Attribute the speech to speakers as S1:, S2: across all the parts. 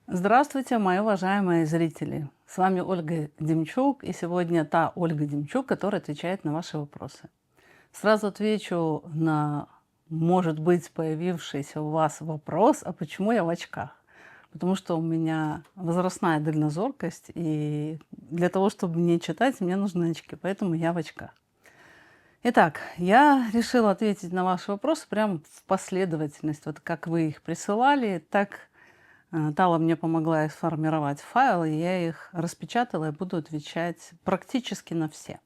S1: Здравствуйте, мои уважаемые зрители! С вами Ольга Демчук, и сегодня та Ольга Демчук, которая отвечает на ваши вопросы. Сразу отвечу на, может быть, появившийся у вас вопрос, а почему я в очках? Потому что у меня возрастная дальнозоркость, и для того, чтобы не читать, мне нужны очки, поэтому я в очках. Итак, я решила ответить на ваши вопросы прямо в последовательность. Вот как вы их присылали, так Тала мне помогла их сформировать в файл, и я их распечатала и буду отвечать практически на все.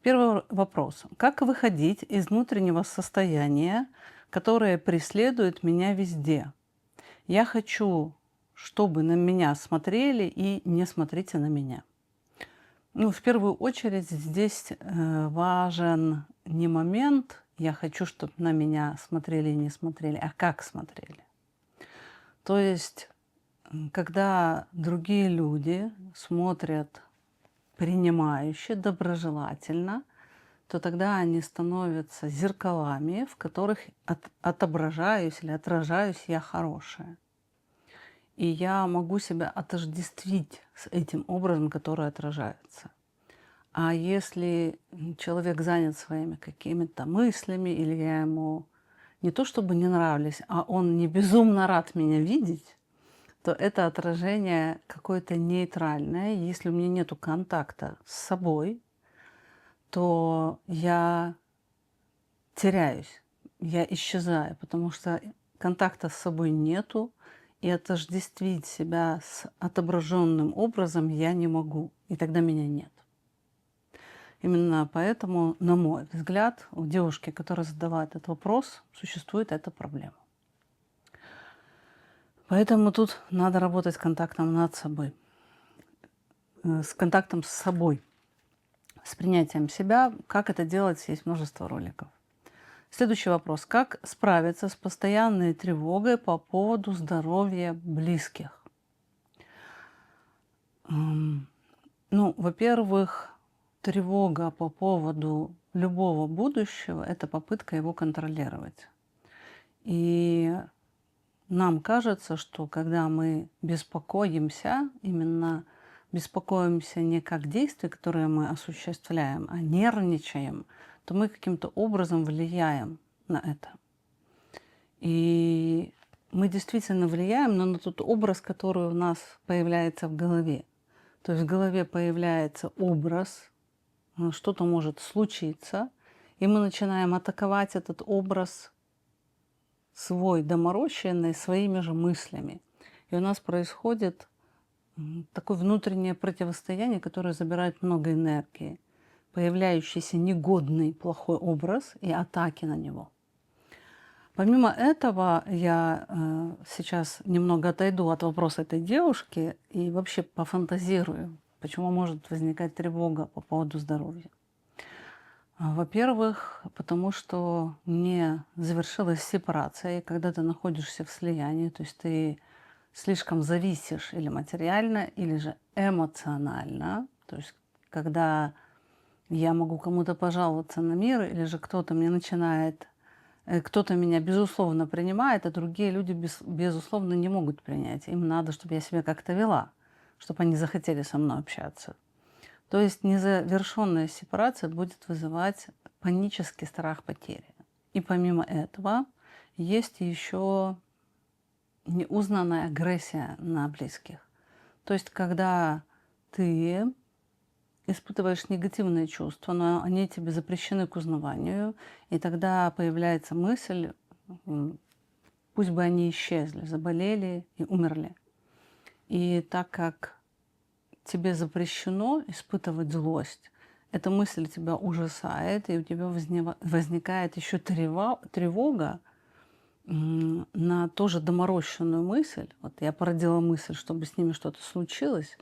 S1: Первый вопрос. Как выходить из внутреннего состояния, которое преследует меня везде? Я хочу, чтобы на меня смотрели, и не смотрите на меня. Ну, в первую очередь здесь важен не момент, я хочу, чтобы на меня смотрели и не смотрели, а как смотрели. То есть когда другие люди смотрят принимающе, доброжелательно, то тогда они становятся зеркалами, в которых отображаюсь или отражаюсь я хорошая. И я могу себя отождествить с этим образом, который отражается. А если человек занят своими какими-то мыслями, или я ему не то чтобы не нравлюсь, а он не безумно рад меня видеть, то это отражение какое-то нейтральное. Если у меня нету контакта с собой, то я теряюсь, я исчезаю, потому что контакта с собой нету, и отождествить себя с отображенным образом я не могу, и тогда меня нет. Именно поэтому, на мой взгляд, у девушки, которая задала этот вопрос, существует эта проблема. Поэтому тут надо работать с контактом над собой, с контактом с собой, с принятием себя. Как это делать, есть множество роликов. Следующий вопрос. Как справиться с постоянной тревогой по поводу здоровья близких? Ну, во-первых, тревога по поводу любого будущего – это попытка его контролировать. И нам кажется, что когда мы беспокоимся, именно беспокоимся не как действия, которые мы осуществляем, а нервничаем, то мы каким-то образом влияем на это. И мы действительно влияем, но на тот образ, который у нас появляется в голове. То есть в голове появляется образ, что-то может случиться, и мы начинаем атаковать этот образ свой доморощенный своими же мыслями. И у нас происходит такое внутреннее противостояние, которое забирает много энергии. Появляющийся негодный плохой образ и атаки на него. Помимо этого, я сейчас немного отойду от вопроса этой девушки и вообще пофантазирую, почему может возникать тревога по поводу здоровья. Во-первых, потому что не завершилась сепарация, и когда ты находишься в слиянии, то есть ты слишком зависишь или материально, или же эмоционально, то есть когда я могу кому-то пожаловаться на мир, или же кто-то мне начинает, кто-то меня безусловно принимает, а другие люди безусловно не могут принять. Им надо, чтобы я себя как-то вела, чтобы они захотели со мной общаться. То есть незавершенная сепарация будет вызывать панический страх потери. И помимо этого есть еще неузнанная агрессия на близких. То есть когда ты испытываешь негативные чувства, но они тебе запрещены к узнаванию, и тогда появляется мысль, пусть бы они исчезли, заболели и умерли. И так как тебе запрещено испытывать злость, эта мысль тебя ужасает, и у тебя возникает еще тревога на тоже доморощенную мысль. Вот я породила мысль, чтобы с ними что-то случилось,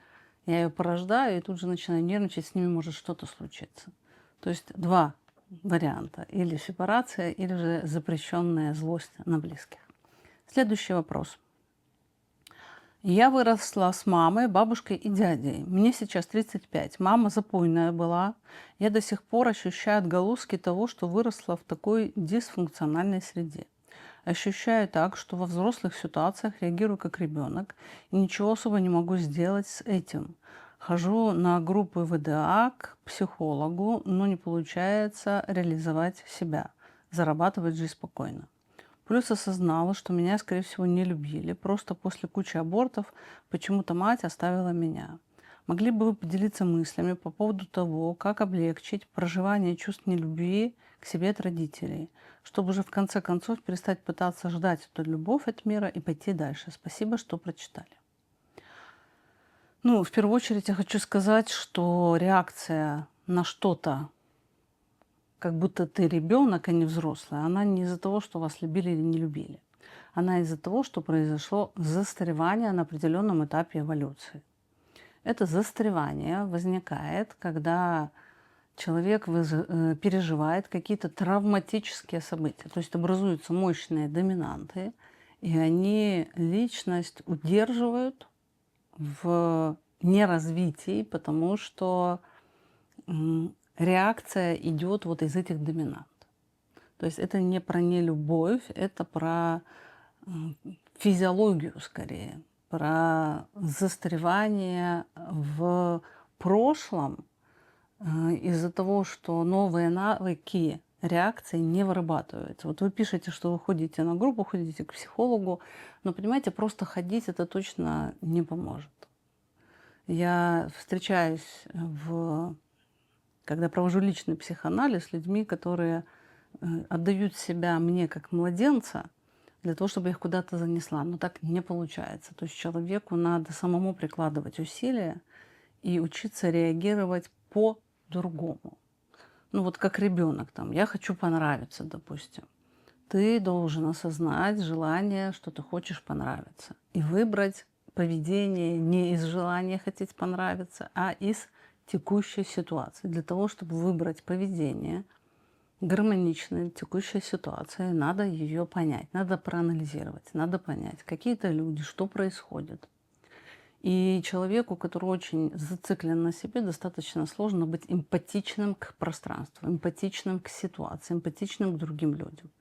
S1: я ее порождаю и тут же начинаю нервничать, с ними может что-то случиться. То есть два варианта. Или сепарация, или же запрещенная злость на близких. Следующий вопрос. Я выросла с мамой, бабушкой и дядей. Мне сейчас 35. Мама запойная была. Я до сих пор ощущаю отголоски того, что выросла в такой дисфункциональной среде. Ощущаю так, что во взрослых ситуациях реагирую как ребенок и ничего особо не могу сделать с этим. Хожу на группы ВДА к психологу, но не получается реализовать себя, зарабатывать жизнь спокойно. Плюс осознала, что меня, скорее всего, не любили. Просто после кучи абортов почему-то мать оставила меня. Могли бы вы поделиться мыслями по поводу того, как облегчить проживание чувств нелюбви к себе от родителей, чтобы уже в конце концов перестать пытаться ждать эту любовь от мира и пойти дальше? Спасибо, что прочитали. Ну, в первую очередь я хочу сказать, что реакция на что-то, как будто ты ребенок, а не взрослый, она не из-за того, что вас любили или не любили. Она из-за того, что произошло застревание на определенном этапе эволюции. Это застревание возникает, когда человек переживает какие-то травматические события. То есть образуются мощные доминанты, и они личность удерживают в неразвитии, потому что реакция идет вот из этих доминант. То есть это не про нелюбовь, это про физиологию скорее, про застревание в прошлом из-за того, что новые навыки реакции не вырабатываются. Вот вы пишете, что вы ходите на группу, ходите к психологу, но, понимаете, просто ходить это точно не поможет. Я встречаюсь, когда провожу личный психоанализ с людьми, которые отдают себя мне как младенца для того, чтобы я их куда-то занесла. Но так не получается. То есть человеку надо самому прикладывать усилия и учиться реагировать по-другому. Ну вот как ребенок там, я хочу понравиться, допустим. Ты должен осознать желание, что ты хочешь понравиться. И выбрать поведение не из желания хотеть понравиться, а из текущей ситуации. Для того, чтобы выбрать поведение гармоничной текущей ситуации, надо ее понять, надо проанализировать, надо понять, какие-то люди, что происходит. И человеку, который очень зациклен на себе, достаточно сложно быть эмпатичным к пространству, эмпатичным к ситуации, эмпатичным к другим людям.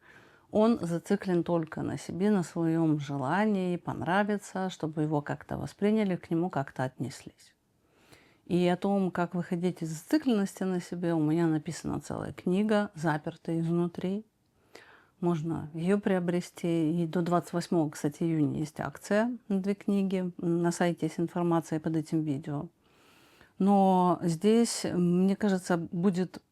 S1: Он зациклен только на себе, на своем желании понравиться, чтобы его как-то восприняли, к нему как-то отнеслись. И о том, как выходить из зацикленности на себе, у меня написана целая книга, запертая изнутри. Можно ее приобрести. И до 28, кстати, июня есть акция на 2 книги. На сайте есть информация под этим видео. Но здесь, мне кажется, будет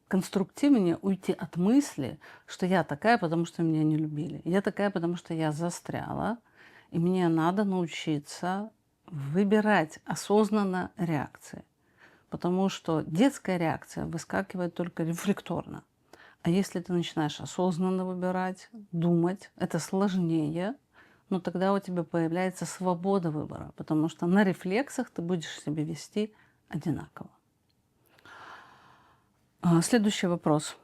S1: конструктивнее уйти от мысли, что я такая, потому что меня не любили. Я такая, потому что я застряла. И мне надо научиться выбирать осознанно реакции. Потому что детская реакция выскакивает только рефлекторно. А если ты начинаешь осознанно выбирать, думать, это сложнее, но тогда у тебя появляется свобода выбора, потому что на рефлексах ты будешь себя вести одинаково. Следующий вопрос.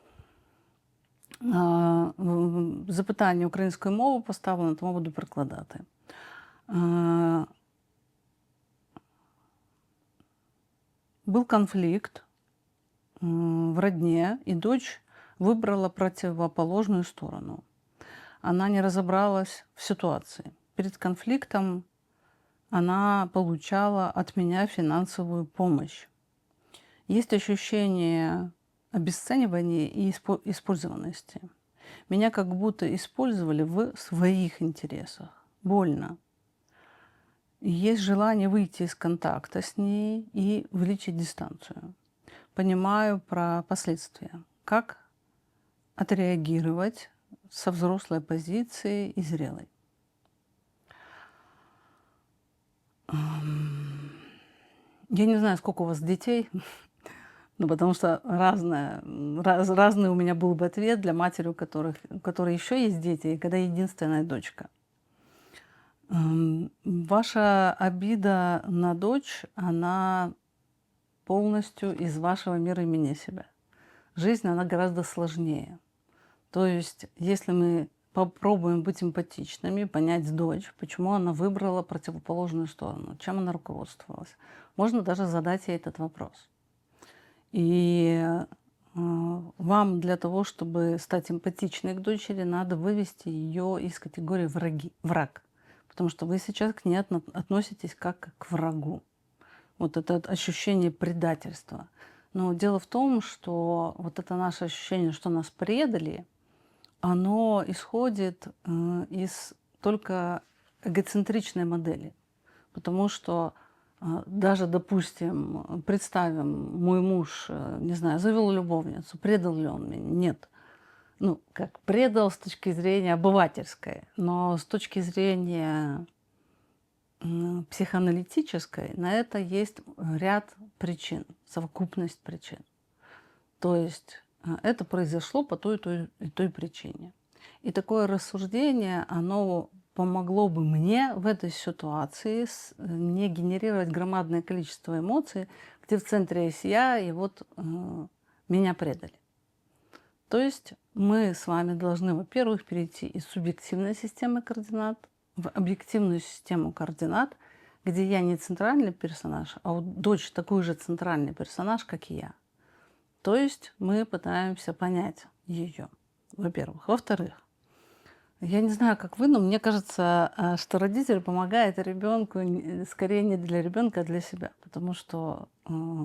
S1: Запитання українською мовою поставлено, тому буду перекладати. Был конфликт в родне, и дочь выбрала противоположную сторону. Она не разобралась в ситуации. Перед конфликтом она получала от меня финансовую помощь. Есть ощущение обесценивания и использованности. Меня как будто использовали в своих интересах. Больно. Есть желание выйти из контакта с ней и увеличить дистанцию. Понимаю про последствия. Как отреагировать со взрослой позиции и зрелой. Я не знаю, сколько у вас детей, ну, потому что разный у меня был бы ответ для матери, у которой еще есть дети, и когда единственная дочка. Ваша обида на дочь, она полностью из вашего мира и меня себя. Жизнь, она гораздо сложнее. То есть, если мы попробуем быть эмпатичными, понять дочь, почему она выбрала противоположную сторону, чем она руководствовалась, можно даже задать ей этот вопрос. И вам для того, чтобы стать эмпатичной к дочери, надо вывести ее из категории враг. Потому что вы сейчас к ней относитесь как к врагу. Вот это ощущение предательства. Но дело в том, что вот это наше ощущение, что нас предали, оно исходит из только эгоцентричной модели. Потому что даже, допустим, представим, мой муж, не знаю, завел любовницу, предал ли он меня? Нет. Ну, как предал с точки зрения обывательской, но с точки зрения психоаналитической на это есть ряд причин, совокупность причин. То есть это произошло по той и той причине. И такое рассуждение, оно помогло бы мне в этой ситуации не генерировать громадное количество эмоций, где в центре есть я, и вот меня предали. То есть мы с вами должны, во-первых, перейти из субъективной системы координат в объективную систему координат, где я не центральный персонаж, а вот дочь такой же центральный персонаж, как и я. То есть мы пытаемся понять ее, во-первых. Во-вторых, я не знаю, как вы, но мне кажется, что родитель помогает ребенку скорее не для ребенка, а для себя. Потому что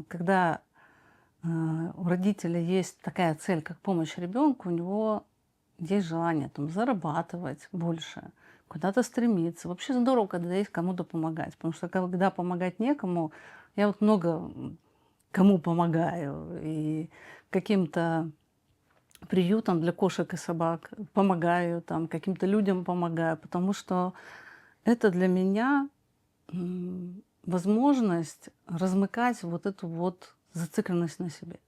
S1: когда у родителя есть такая цель, как помощь ребенку, у него есть желание там, зарабатывать больше, куда-то стремиться. Вообще здорово, когда есть кому-то помогать. Потому что когда помогать некому, я вот много кому помогаю. И каким-то приютам для кошек и собак помогаю, там, каким-то людям помогаю. Потому что это для меня возможность размыкать вот эту вот зацикленность на себе.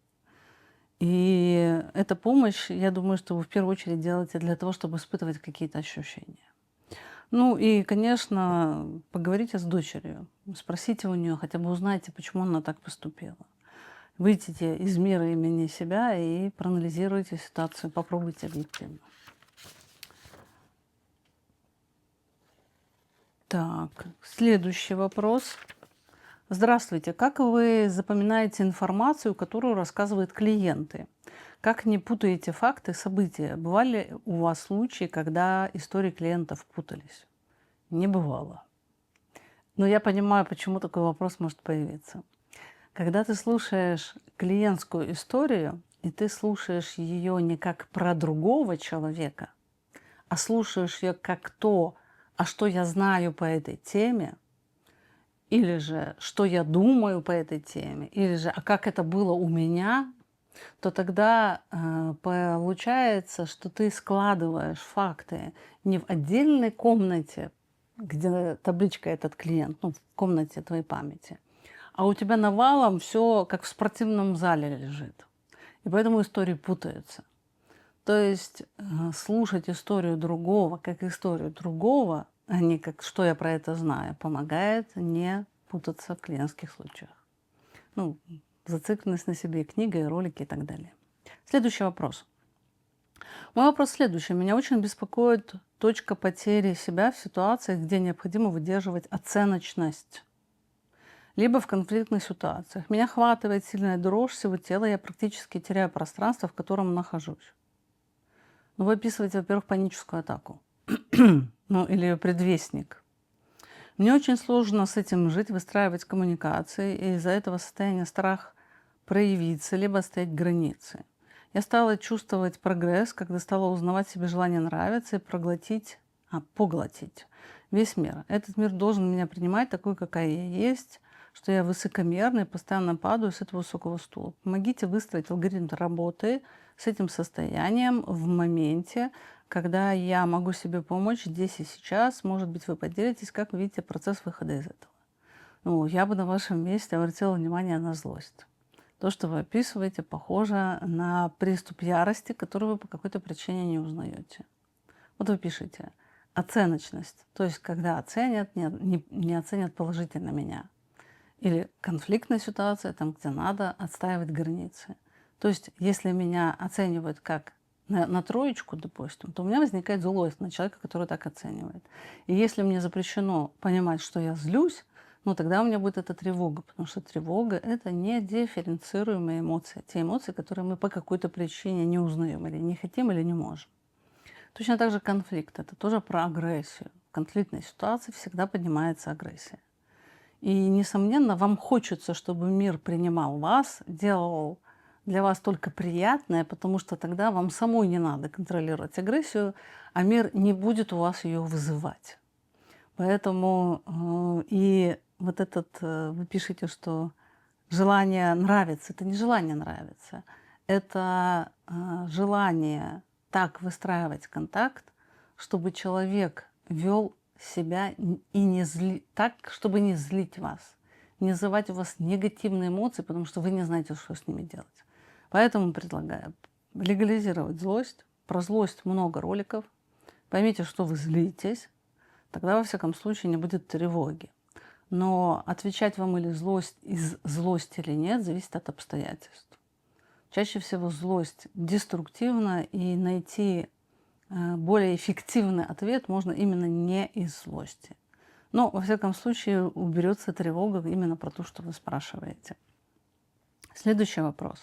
S1: И эта помощь, я думаю, что вы в первую очередь делаете для того, чтобы испытывать какие-то ощущения. Ну и, конечно, поговорите с дочерью, спросите у нее, хотя бы узнайте, почему она так поступила. Выйдите из мира имени себя и проанализируйте ситуацию, попробуйте объективно. Так, следующий вопрос. Здравствуйте. Как вы запоминаете информацию, которую рассказывают клиенты? Как не путаете факты, события? Бывали у вас случаи, когда истории клиентов путались? Не бывало. Но я понимаю, почему такой вопрос может появиться. Когда ты слушаешь клиентскую историю, и ты слушаешь ее не как про другого человека, а слушаешь ее как то, а что я знаю по этой теме, или же что я думаю по этой теме, или же а как это было у меня, то тогда получается, что ты складываешь факты не в отдельной комнате, где табличка «этот клиент», ну, в комнате твоей памяти, а у тебя навалом все как в спортивном зале лежит. И поэтому истории путаются. То есть слушать историю другого, как историю другого, а не как «что я про это знаю», помогает не путаться в клиентских случаях. Ну, зацикленность на себе, книга, и ролики и так далее. Следующий вопрос. Мой вопрос следующий. Меня очень беспокоит точка потери себя в ситуациях, где необходимо выдерживать оценочность, либо в конфликтных ситуациях. Меня охватывает сильная дрожь всего тела, я практически теряю пространство, в котором нахожусь. Ну, вы описываете, во-первых, паническую атаку. Ну, или предвестник. Мне очень сложно с этим жить, выстраивать коммуникации, и из-за этого состояния страх проявиться, либо стоять границы. Я стала чувствовать прогресс, когда стала узнавать себе желание нравиться и поглотить весь мир. Этот мир должен меня принимать такой, какая я есть, что я высокомерна и постоянно падаю с этого высокого стула. Помогите выстроить алгоритм работы с этим состоянием в моменте, когда я могу себе помочь здесь и сейчас. Может быть, вы поделитесь, как вы видите процесс выхода из этого. Ну, я бы на вашем месте обратила внимание на злость. То, что вы описываете, похоже на приступ ярости, который вы по какой-то причине не узнаете. Вот вы пишете оценочность, то есть когда оценят, не оценят положительно меня. Или конфликтная ситуация, там, где надо отстаивать границы. То есть если меня оценивают как на троечку, допустим, то у меня возникает злость на человека, который так оценивает. И если мне запрещено понимать, что я злюсь, Но тогда у меня будет эта тревога, потому что тревога — это недифференцируемые эмоции. Те эмоции, которые мы по какой-то причине не узнаем или не хотим, или не можем. Точно так же конфликт — это тоже про агрессию. В конфликтной ситуации всегда поднимается агрессия. И, несомненно, вам хочется, чтобы мир принимал вас, делал для вас только приятное, потому что тогда вам самой не надо контролировать агрессию, а мир не будет у вас ее вызывать. Поэтому и вот вы пишете, что желание нравится. Это не желание нравится. Это желание так выстраивать контакт, чтобы человек вел себя и так, чтобы не злить вас, не вызывать у вас негативные эмоции, потому что вы не знаете, что с ними делать. Поэтому предлагаю легализировать злость. Про злость много роликов. Поймите, что вы злитесь, тогда, во всяком случае, не будет тревоги. Но отвечать вам или злость из злости или нет, зависит от обстоятельств. Чаще всего злость деструктивна, и найти более эффективный ответ можно именно не из злости. Но, во всяком случае, уберется тревога именно про то, что вы спрашиваете. Следующий вопрос.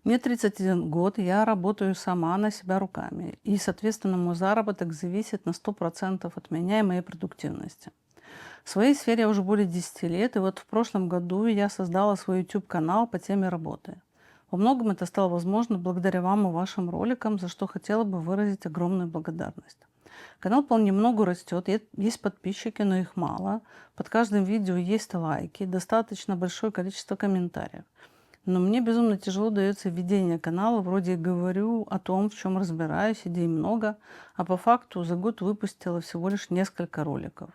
S1: Мне 31 год, я работаю сама на себя руками, и, соответственно, мой заработок зависит на 100% от меня и моей продуктивности. В своей сфере я уже более 10 лет, и вот в прошлом году я создала свой YouTube-канал по теме работы. Во многом это стало возможно благодаря вам и вашим роликам, за что хотела бы выразить огромную благодарность. Канал понемногу растет, есть подписчики, но их мало. Под каждым видео есть лайки, достаточно большое количество комментариев. Но мне безумно тяжело дается ведение канала. Вроде говорю о том, в чем разбираюсь, идей много, а по факту за год выпустила всего лишь несколько роликов.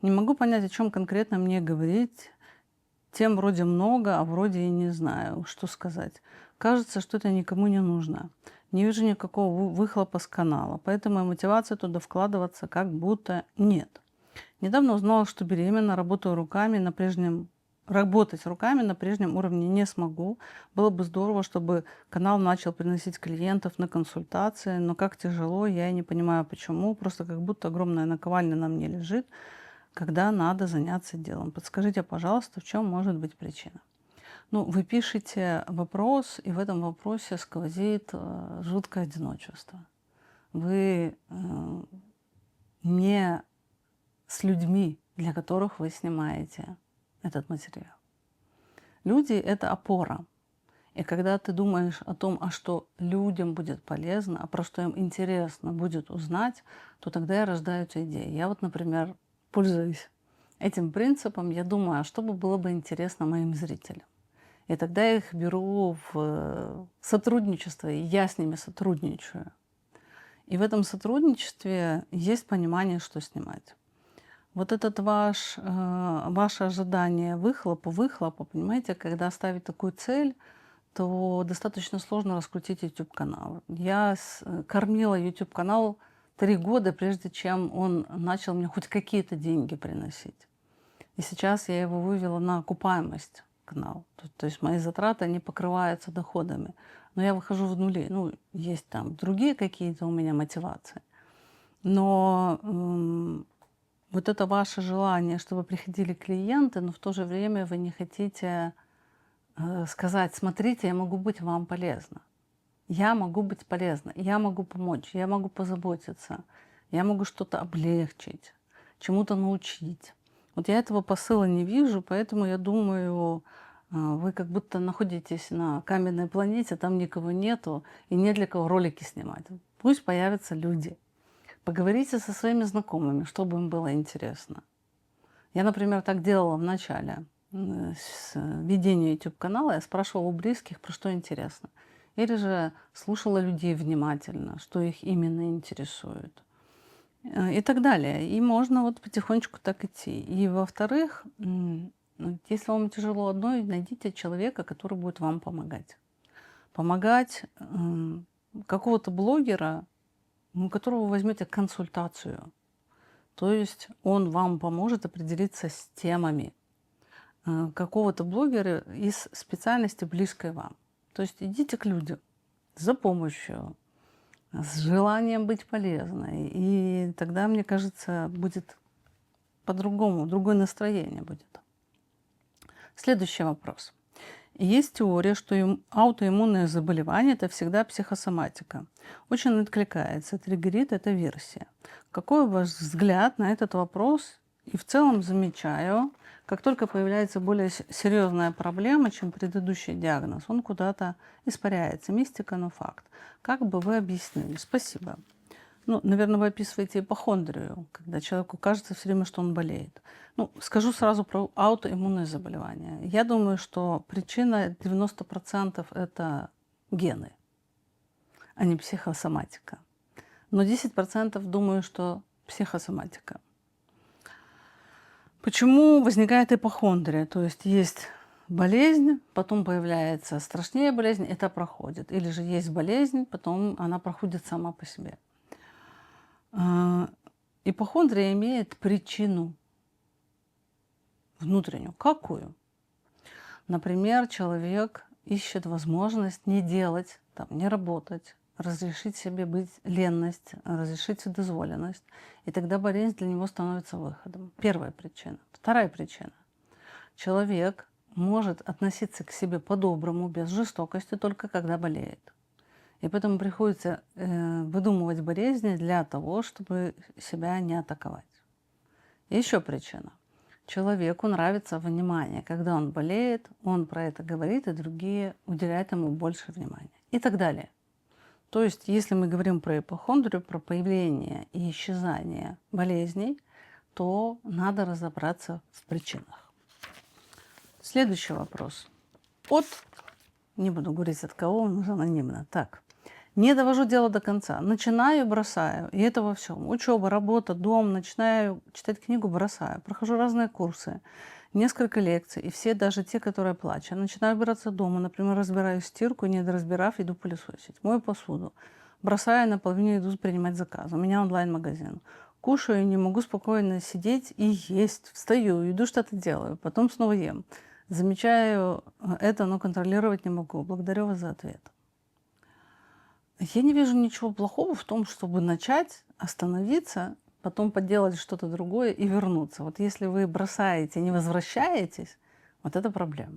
S1: Не могу понять, о чем конкретно мне говорить. Тем вроде много, а вроде и не знаю, что сказать. Кажется, что это никому не нужно. Не вижу никакого выхлопа с канала, поэтому и мотивации туда вкладываться как будто нет. Недавно узнала, что беременна, работать руками на прежнем уровне не смогу. Было бы здорово, чтобы канал начал приносить клиентов на консультации, но как тяжело, я и не понимаю почему. Просто как будто огромная наковальня на мне лежит, когда надо заняться делом. Подскажите, пожалуйста, в чем может быть причина? Ну, вы пишете вопрос, и в этом вопросе сквозит жуткое одиночество. Вы не с людьми, для которых вы снимаете этот материал. Люди — это опора. И когда ты думаешь о том, а что людям будет полезно, а про что им интересно будет узнать, то тогда и рождаются идеи. Я вот, например, пользуюсь этим принципом, я думаю, а что было бы интересно моим зрителям. И тогда я их беру в сотрудничество, и я с ними сотрудничаю. И в этом сотрудничестве есть понимание, что снимать. Вот этот ваше ожидание выхлопа, понимаете, когда ставить такую цель, то достаточно сложно раскрутить YouTube-канал. Я кормила YouTube-канал 3 года, прежде чем он начал мне хоть какие-то деньги приносить. И сейчас я его вывела на окупаемость канала. То есть мои затраты, они покрываются доходами. Но я выхожу в нули. Ну, есть там другие какие-то у меня мотивации. Но вот это ваше желание, чтобы приходили клиенты, но в то же время вы не хотите сказать: смотрите, я могу быть вам полезна. Я могу быть полезна, я могу помочь, я могу позаботиться, я могу что-то облегчить, чему-то научить. Вот я этого посыла не вижу, поэтому я думаю, вы как будто находитесь на каменной планете, там никого нету, и нет для кого ролики снимать. Пусть появятся люди. Поговорите со своими знакомыми, чтобы им было интересно. Я, например, так делала в начале с ведения YouTube-канала. Я спрашивала у близких, про что интересно. Или же слушала людей внимательно, что их именно интересует. И так далее. И можно вот потихонечку так идти. И во-вторых, если вам тяжело одной, найдите человека, который будет вам помогать. Помогать какого-то блогера, у которого вы возьмете консультацию. То есть он вам поможет определиться с темами какого-то блогера из специальности, близкой вам. То есть идите к людям за помощью, с желанием быть полезной. И тогда, мне кажется, будет по-другому, другое настроение будет. Следующий вопрос. Есть теория, что аутоиммунное заболевание – это всегда психосоматика. Очень откликается, триггерит эта версия. Какой ваш взгляд на этот вопрос? И в целом замечаю, как только появляется более серьезная проблема, чем предыдущий диагноз, он куда-то испаряется. Мистика, но факт. Как бы вы объяснили? Спасибо. Ну, наверное, вы описываете ипохондрию, когда человеку кажется все время, что он болеет. Ну, скажу сразу про аутоиммунные заболевания. Я думаю, что причина 90% это гены, а не психосоматика. Но 10% думаю, что психосоматика. Почему возникает ипохондрия? То есть болезнь, потом появляется страшнее болезнь, это проходит. Или же есть болезнь, потом она проходит сама по себе. Ипохондрия имеет причину внутреннюю. Какую? Например, человек ищет возможность не делать, там, не работать, разрешить себе быть ленность, разрешить вседозволенность. И тогда болезнь для него становится выходом. Первая причина. Вторая причина. Человек может относиться к себе по-доброму, без жестокости, только когда болеет. И поэтому приходится выдумывать болезни для того, чтобы себя не атаковать. Еще причина. Человеку нравится внимание. Когда он болеет, он про это говорит, и другие уделяют ему больше внимания. И так далее. То есть, если мы говорим про ипохондрию, про появление и исчезание болезней, то надо разобраться в причинах. Следующий вопрос. Не буду говорить от кого, он уже анонимно. Так. Не довожу дело до конца. Начинаю, бросаю. И это во всем. Учеба, работа, дом. Начинаю читать книгу, бросаю. Прохожу разные курсы, несколько лекций. И все, даже те, которые плачу. Начинаю убираться дома. Например, разбираю стирку, не доразбирав, иду пылесосить. Мою посуду. Бросаю, наполовину иду принимать заказы. У меня онлайн-магазин. Кушаю, не могу спокойно сидеть и есть. Встаю, иду что-то делаю. Потом снова ем. Замечаю это, но контролировать не могу. Благодарю вас за ответ. Я не вижу ничего плохого в том, чтобы начать, остановиться, потом поделать что-то другое и вернуться. Вот если вы бросаете, не возвращаетесь, вот это проблема.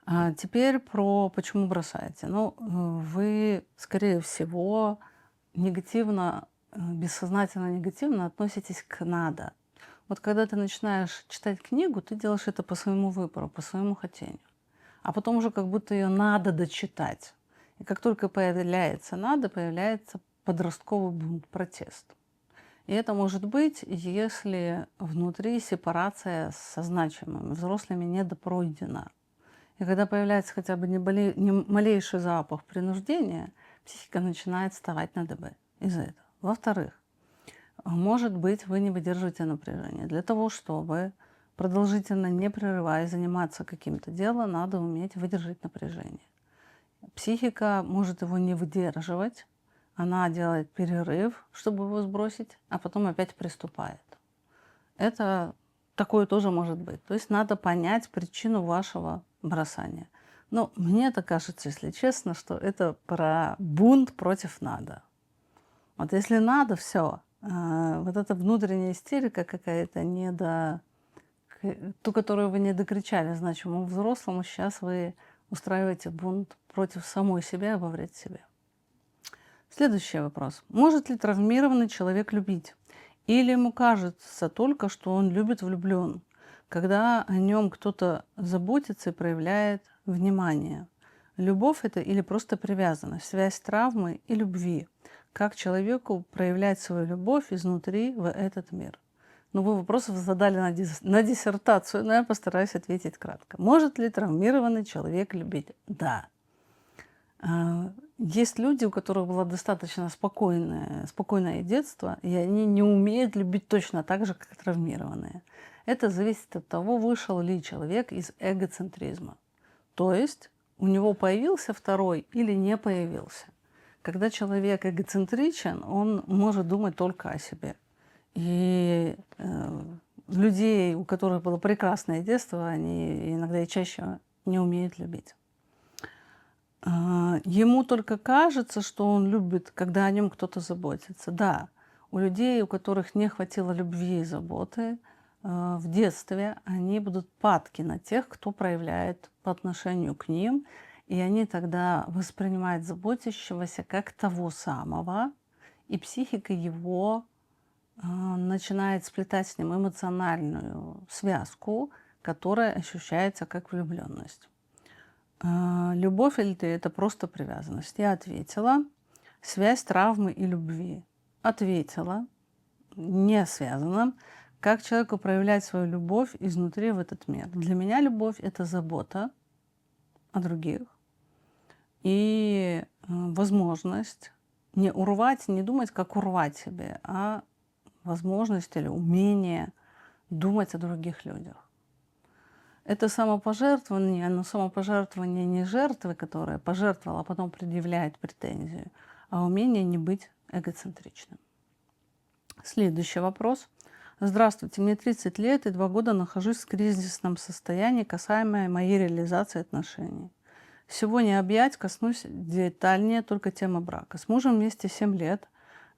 S1: А теперь про почему бросаете. Ну, вы, скорее всего, негативно, бессознательно негативно относитесь к «надо». Вот когда ты начинаешь читать книгу, ты делаешь это по своему выбору, по своему хотению. А потом уже как будто ее надо дочитать. И как только появляется «надо», появляется подростковый бунт, протест. И это может быть, если внутри сепарация со значимыми взрослыми недопройдена. И когда появляется хотя бы не малейший запах принуждения, психика начинает вставать на дыбы из-за этого. Во-вторых, может быть, вы не выдерживаете напряжение. Для того, чтобы продолжительно, не прерываясь, заниматься каким-то делом, надо уметь выдержать напряжение. Психика может его не выдерживать, она делает перерыв, чтобы его сбросить, а потом опять приступает. Это такое тоже может быть. То есть надо понять причину вашего бросания. Но мне так кажется, если честно, что это про бунт против «надо». Вот если надо, все. Вот эта внутренняя истерика какая-то ту, которую вы не докричали значимому взрослому, сейчас вы устраиваете бунт против самой себя во вред себе. Следующий вопрос. Может ли травмированный человек любить? Или ему кажется только, что он любит, влюблен, когда о нем кто-то заботится и проявляет внимание? Любовь это или просто привязанность, связь травмы и любви? Как человеку проявлять свою любовь изнутри в этот мир? Ну, вы вопросов задали на диссертацию, но я постараюсь ответить кратко. Может ли травмированный человек любить? Да. Есть люди, у которых было достаточно спокойное детство, и они не умеют любить точно так же, как травмированные. Это зависит от того, вышел ли человек из эгоцентризма. То есть у него появился второй или не появился. Когда человек эгоцентричен, он может думать только о себе. И людей, у которых было прекрасное детство, они иногда и чаще не умеют любить. Ему только кажется, что он любит, когда о нем кто-то заботится. Да, У людей, у которых не хватило любви и заботы в детстве, они будут падки на тех, кто проявляет по отношению к ним, и они тогда воспринимают заботящегося как того самого, и психика его начинает сплетать с ним эмоциональную связку, которая ощущается как влюбленность. Любовь или ты — это просто привязанность? Я ответила. Связь травмы и любви. Ответила. Не связано. Как человеку проявлять свою любовь изнутри в этот мир? Для меня любовь — это забота о других и возможность не урвать, не думать, как урвать себе, а возможность или умение думать о других людях. Это самопожертвование, но самопожертвование не жертвы, которая пожертвовала, а потом предъявляет претензию, а умение не быть эгоцентричным. Следующий вопрос. Здравствуйте, мне 30 лет и 2 года нахожусь в кризисном состоянии касаемо моей реализации отношений. Сегодня объять коснусь детальнее только темы брака. С мужем вместе 7 лет,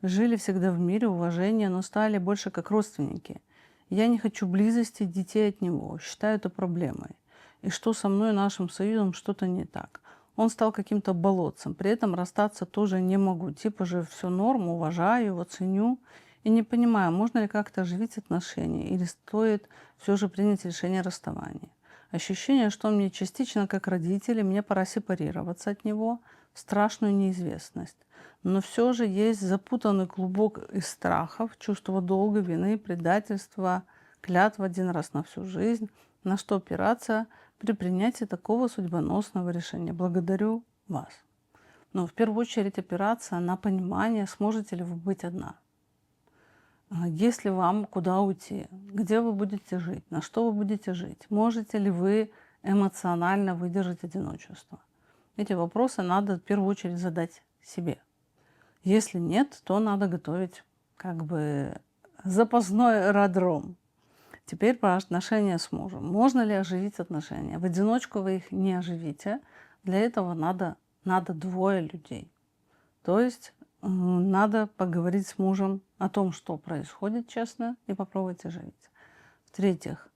S1: жили всегда в мире, уважении, но стали больше как родственники. Я не хочу близости детей от него, считаю это проблемой. И что со мной и нашим союзом что-то не так. Он стал каким-то болотцем, при этом расстаться тоже не могу. Типа же все норм, уважаю его, ценю. И не понимаю, можно ли как-то оживить отношения или стоит все же принять решение о расставании. Ощущение, что он мне частично как родители, мне пора сепарироваться от него в страшную неизвестность. Но все же есть запутанный клубок из страхов, чувства долга, вины, предательства, клятва один раз на всю жизнь, на что опираться при принятии такого судьбоносного решения. Благодарю вас. Но в первую очередь опираться на понимание, сможете ли вы быть одна. Есть ли вам куда уйти, где вы будете жить, на что вы будете жить, можете ли вы эмоционально выдержать одиночество. Эти вопросы надо в первую очередь задать себе. Если нет, то надо готовить как бы запасной аэродром. Теперь про отношения с мужем. Можно ли оживить отношения? В одиночку вы их не оживите. Для этого надо двое людей. То есть надо поговорить с мужем о том, что происходит, честно, и попробовать оживить. В-третьих,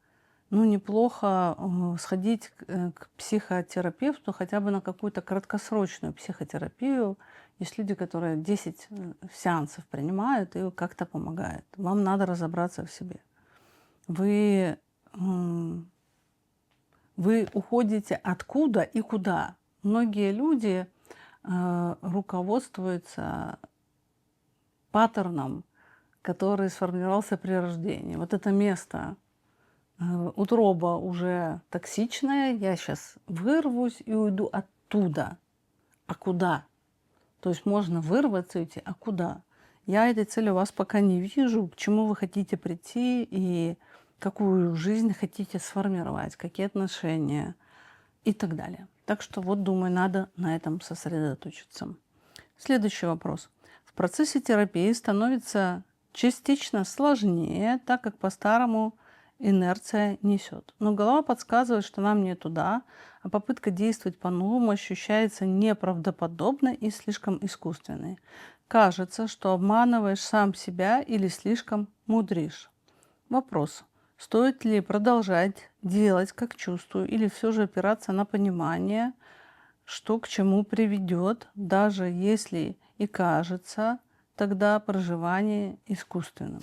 S1: неплохо сходить к психотерапевту хотя бы на какую-то краткосрочную психотерапию. Есть люди, которые 10 сеансов принимают и как-то помогают. Вам надо разобраться в себе. Вы уходите откуда и куда. Многие люди руководствуются паттерном, который сформировался при рождении. Вот это место, утроба уже токсичная, я сейчас вырвусь и уйду оттуда. А куда? То есть можно вырваться и уйти, а куда? Я этой цели у вас пока не вижу, к чему вы хотите прийти и какую жизнь хотите сформировать, какие отношения и так далее. Так что вот, думаю, надо на этом сосредоточиться. Следующий вопрос. В процессе терапии становится частично сложнее, так как по-старому инерция несет. Но голова подсказывает, что нам не туда, а попытка действовать по-новому ощущается неправдоподобной и слишком искусственной. Кажется, что обманываешь сам себя или слишком мудришь. Вопрос. Стоит ли продолжать делать, как чувствую, или все же опираться на понимание, что к чему приведет, даже если и кажется тогда проживание искусственным.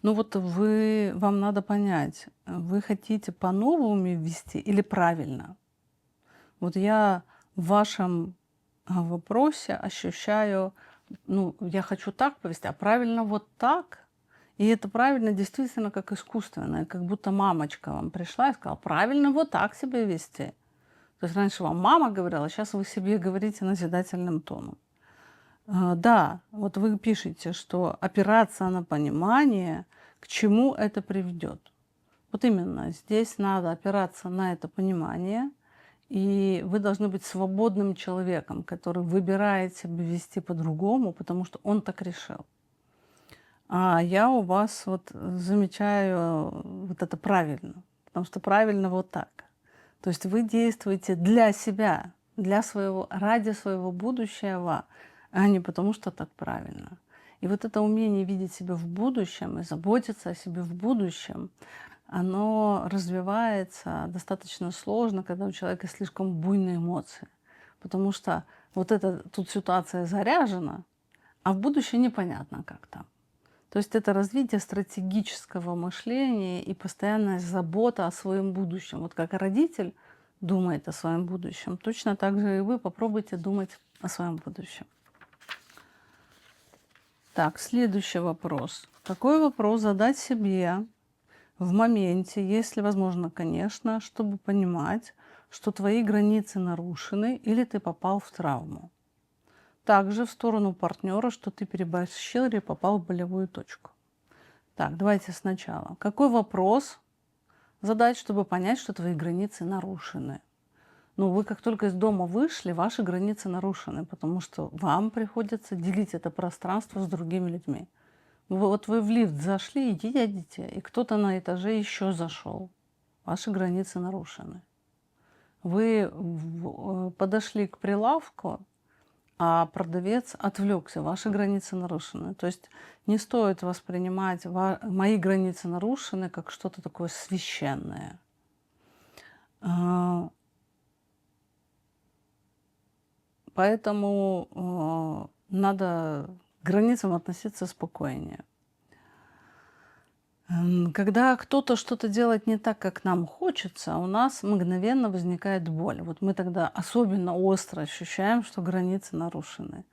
S1: Вам надо понять, вы хотите по-новому вести или правильно? Вот я в вашем вопросе ощущаю, я хочу так повести, а правильно вот так. И это правильно действительно как искусственное, как будто мамочка вам пришла и сказала, правильно вот так себя вести. То есть раньше вам мама говорила, сейчас вы себе говорите назидательным тоном. Да, вот вы пишете, что опираться на понимание, к чему это приведет. Вот именно здесь надо опираться на это понимание, и вы должны быть свободным человеком, который выбирает себя вести по-другому, потому что он так решил. А я у вас замечаю вот это правильно, потому что правильно вот так. То есть вы действуете для себя, ради своего будущего, а не потому что так правильно. И вот это умение видеть себя в будущем и заботиться о себе в будущем, оно развивается достаточно сложно, когда у человека слишком буйные эмоции. Потому что вот эта тут ситуация заряжена, а в будущем непонятно как там. То есть это развитие стратегического мышления и постоянная забота о своем будущем. Вот как родитель думает о своем будущем, точно так же и вы попробуйте думать о своем будущем. Так, следующий вопрос. Какой вопрос задать себе в моменте, если возможно, конечно, чтобы понимать, что твои границы нарушены или ты попал в травму? Также в сторону партнера, что ты переборщил или попал в болевую точку. Так, давайте сначала. Какой вопрос задать, чтобы понять, что твои границы нарушены? Ну, вы как только из дома вышли, ваши границы нарушены, потому что вам приходится делить это пространство с другими людьми. Вот вы в лифт зашли и едете, и кто-то на этаже еще зашел. Ваши границы нарушены. Вы подошли к прилавку, а продавец отвлекся, ваши границы нарушены. То есть не стоит воспринимать мои границы нарушены как что-то такое священное. Поэтому надо к границам относиться спокойнее. Когда кто-то что-то делает не так, как нам хочется, у нас мгновенно возникает боль. Вот мы тогда особенно остро ощущаем, что границы нарушены.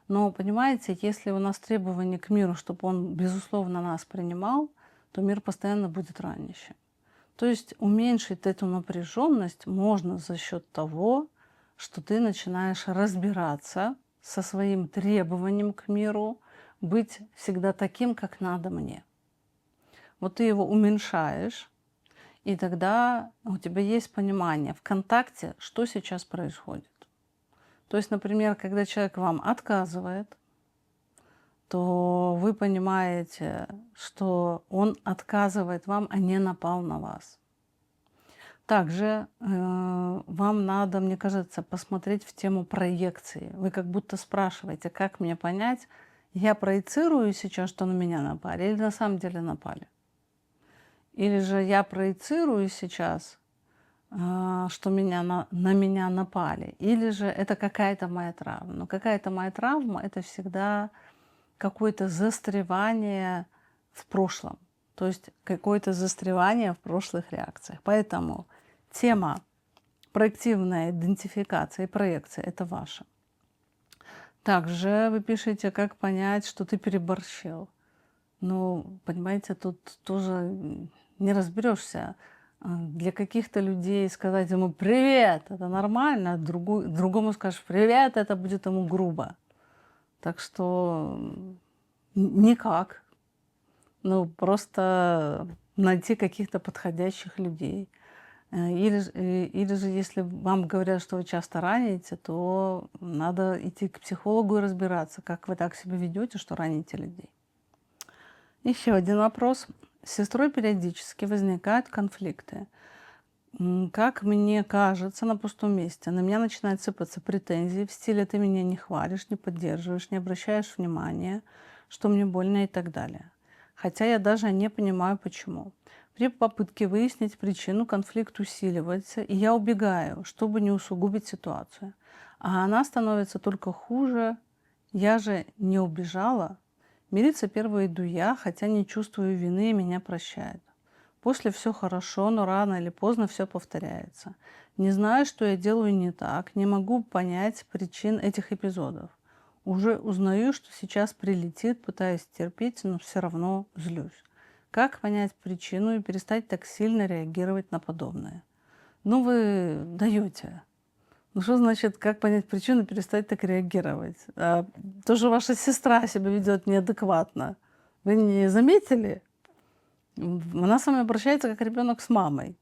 S1: Но понимаете, если у нас требования к миру, чтобы он безусловно нас принимал, то мир постоянно будет ранящим. То есть уменьшить эту напряженность можно за счет того, что ты начинаешь разбираться со своим требованием к миру, быть всегда таким, как надо мне. Вот ты его уменьшаешь, и тогда у тебя есть понимание в контакте, что сейчас происходит. То есть, например, когда человек вам отказывает, то вы понимаете, что он отказывает вам, а не напал на вас. Также вам надо, мне кажется, посмотреть в тему проекции. Вы как будто спрашиваете, как мне понять, я проецирую сейчас, что на меня напали, или на самом деле напали. Или же я проецирую сейчас, что на меня напали, или же это какая-то моя травма. Но какая-то моя травма — это всегда какое-то застревание в прошлом, то есть какое-то застревание в прошлых реакциях. Поэтому тема проективная идентификация и проекция — это ваша. Также вы пишете, как понять, что ты переборщил. Ну, понимаете, тут тоже не разберешься. Для каких-то людей сказать ему «привет» — это нормально, а другому скажешь «привет» — это будет ему грубо. Так что никак. Ну, просто найти каких-то подходящих людей. Или же, если вам говорят, что вы часто раните, то надо идти к психологу и разбираться, как вы так себя ведете, что раните людей. Еще один вопрос. С сестрой периодически возникают конфликты. Как мне кажется, на пустом месте. На меня начинают сыпаться претензии в стиле «ты меня не хвалишь, не поддерживаешь, не обращаешь внимания, что мне больно» и так далее. Хотя я даже не понимаю, почему. При попытке выяснить причину, конфликт усиливается, и я убегаю, чтобы не усугубить ситуацию. А она становится только хуже. Я же не убежала. Мириться первой иду я, хотя не чувствую вины, и меня прощают. После все хорошо, но рано или поздно все повторяется. Не знаю, что я делаю не так, не могу понять причин этих эпизодов. Уже узнаю, что сейчас прилетит, пытаюсь терпеть, но все равно злюсь. Как понять причину и перестать так сильно реагировать на подобное? Ну, вы даете. Ну, что значит, как понять причину и перестать так реагировать? Тоже ваша сестра себя ведет неадекватно. Вы не заметили? Она с вами обращается как ребенок с мамой.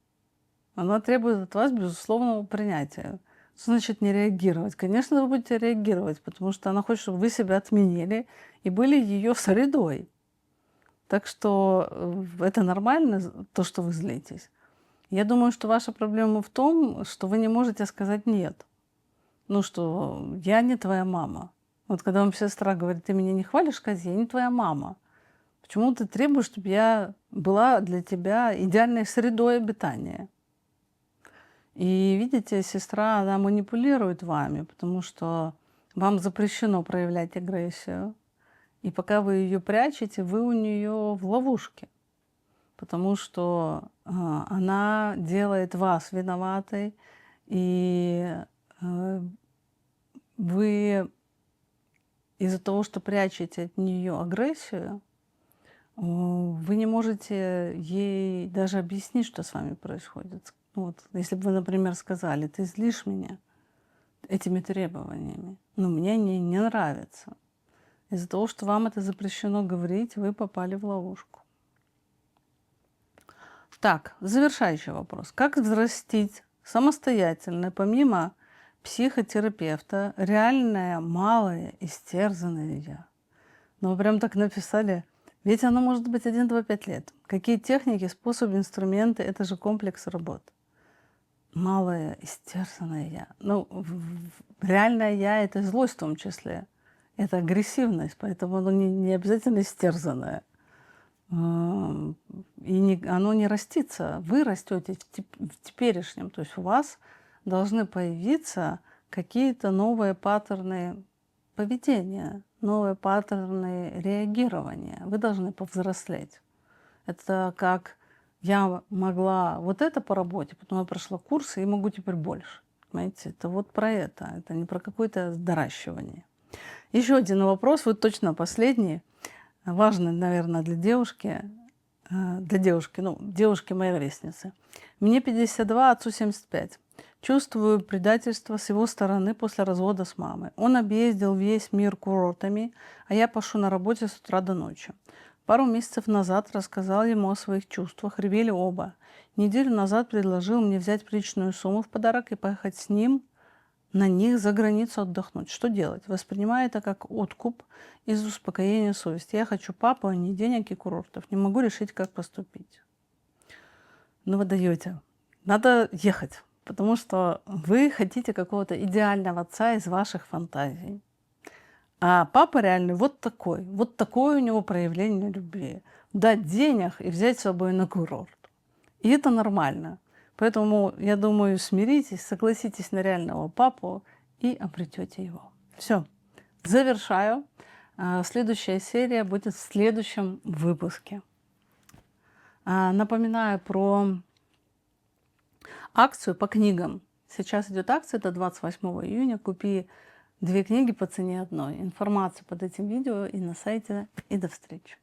S1: Она требует от вас безусловного принятия. Что значит не реагировать? Конечно, вы будете реагировать, потому что она хочет, чтобы вы себя отменили и были ее средой. Так что это нормально, то, что вы злитесь. Я думаю, что ваша проблема в том, что вы не можете сказать «нет». Ну что, я не твоя мама. Вот когда вам сестра говорит: ты меня не хвалишь, Кази, я не твоя мама. Почему ты требуешь, чтобы я была для тебя идеальной средой обитания? И видите, сестра, она манипулирует вами, потому что вам запрещено проявлять агрессию. И пока вы ее прячете, вы у нее в ловушке, потому что она делает вас виноватой, и вы из-за того, что прячете от нее агрессию, вы не можете ей даже объяснить, что с вами происходит. Ну вот, если бы вы, например, сказали: ты злишь меня этими требованиями, но мне они не нравятся. Из-за того, что вам это запрещено говорить, вы попали в ловушку. Так, завершающий вопрос. Как взрастить самостоятельно, помимо психотерапевта, реальное, малое, истерзанное я? Ну, вы прям так написали. Ведь оно может быть 1, 2, 5 лет. Какие техники, способы, инструменты – это же комплекс работ. Малое, истерзанное я. Ну, реальное я – это злость в том числе. Это агрессивность, поэтому оно не обязательно истерзанное. И оно не растится. Вы растете в теперешнем. То есть у вас должны появиться какие-то новые паттерны поведения, новые паттерны реагирования. Вы должны повзрослеть. Это как я могла вот это по работе, потом я прошла курсы и могу теперь больше. Понимаете, это вот про это. Это не про какое-то доращивание. Еще один вопрос, вот точно последний. Важный, наверное, для девушки, ну, девушки моей ровесницы. Мне 52, отцу 75. Чувствую предательство с его стороны после развода с мамой. Он объездил весь мир курортами, а я пашу на работе с утра до ночи. Пару месяцев назад рассказал ему о своих чувствах, ревели оба. Неделю назад предложил мне взять приличную сумму в подарок и поехать с ним на них за границу отдохнуть. Что делать? Воспринимаю это как откуп из успокоения совести. Я хочу папу, а не денег и курортов. Не могу решить, как поступить. Ну, вы даете. Надо ехать, потому что вы хотите какого-то идеального отца из ваших фантазий. А папа реально вот такой. Вот такое у него проявление любви. Дать денег и взять с собой на курорт. И это нормально. Поэтому, я думаю, смиритесь, согласитесь на реального папу и обретете его. Все, завершаю. Следующая серия будет в следующем выпуске. Напоминаю про акцию по книгам. Сейчас идет акция до 28 июня. Купи 2 книги по цене одной. Информация под этим видео и на сайте. И до встречи.